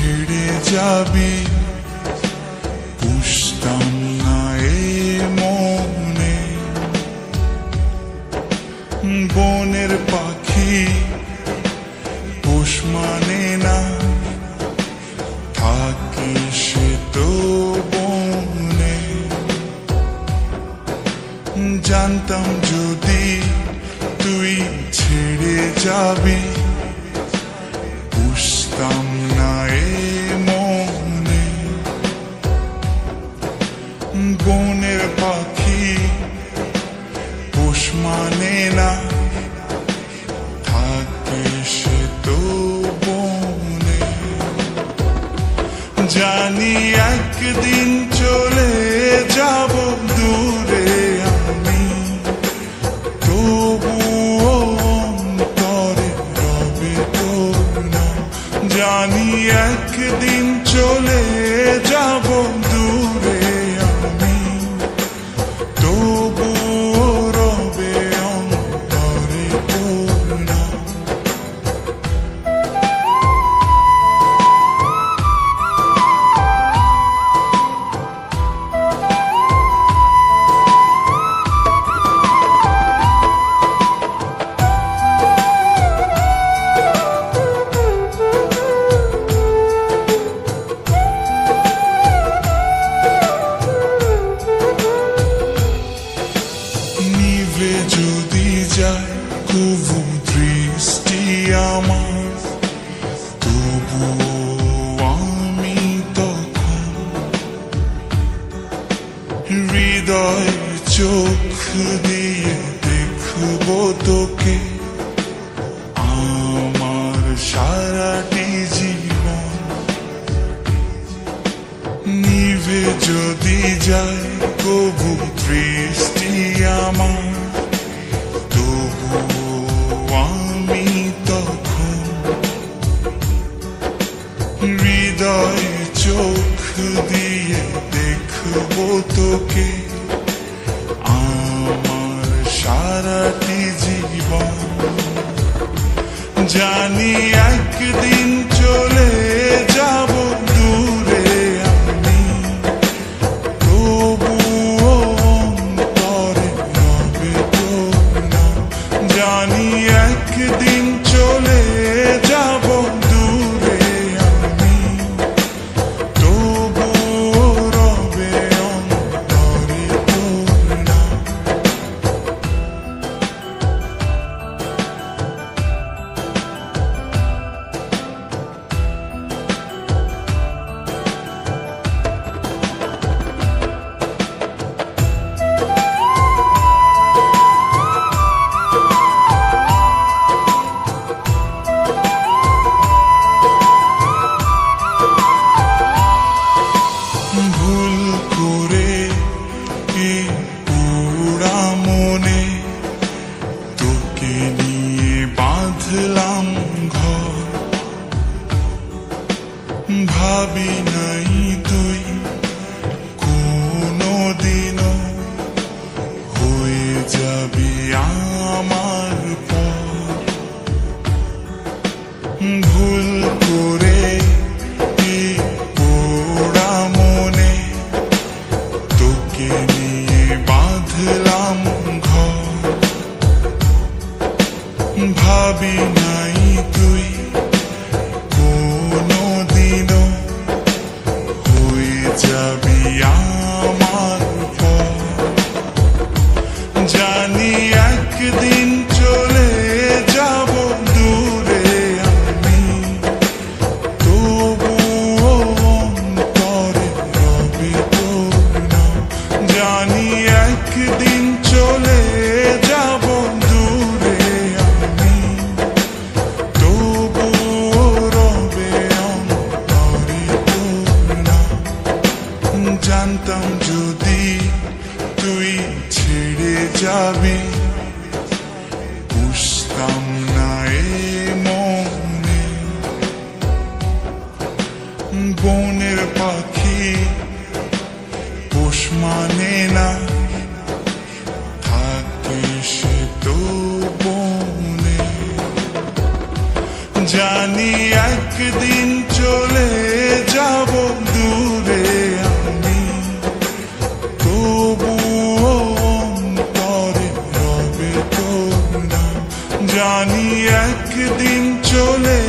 ছেড়ে যাবি বুঝতাম না এ মনে। বনের পাখি পোষ মানে না, থাকে সে তো বনে। জানতাম যদি তুই ছেড়ে যাবি বুঝতাম না এ মনে। বনের পাখি পোষ মানে না, থাকে সে তো বনে। জানি একদিন চলে যাব দূরে আমি, তবুও অন্তরে রবে তোর নাম। জানি একদিন চলে যাব দূরে আমি, তবুও রবে অন্তরে তোর নাম। যদি যায় কবু দৃষ্টি আমার, তবু আমি তখন হৃদয় চোখ দিয়ে দেখব তোকে আমার সারাটি জীবন। নিভে যদি যায় কবু দৃষ্টি আমার, আমি তখন হৃদয় চোখ দিয়ে দেখব তোকে আমার সারাটি জীবন। জানি একদিন চলে যাব দূরে আমি, তবুও অন্তরে রবে তোর নাম। জানি একদিন চলে যাব দূরে আমি, তবুও রবে অন্তরে তোর নাম। ভুল করে এই পোড়া মনে তোকে নিয়ে বাঁধলাম ঘর। ভাবি নাই তুই কোনোদিনও হয়ে যাবি আমার পর। ভুল করে এই পোড়া মনে তোকে নিয়ে বাঁধলাম ঘর। ভাবি নাই তুই কোনোদিনও হয়ে যাবি আমার পর। জানি একদিন চলে যাব দূরে আমি, তবুও অন্তরে রবে তোর নাম। জানি একদিন চলে যাব দূরে আমি, তবুও রবে অন্তরে তোর নাম। জানতাম যদি তুই ছেড়ে যাবি বুঝতাম না এ মনে। বনের পাখি পোষ মানে না, থাকে সে তো বনে। জানি একদিন চলে যাব দূরে আমি, তবুও অন্তরে রবে তোর নাম। জানি একদিন চলে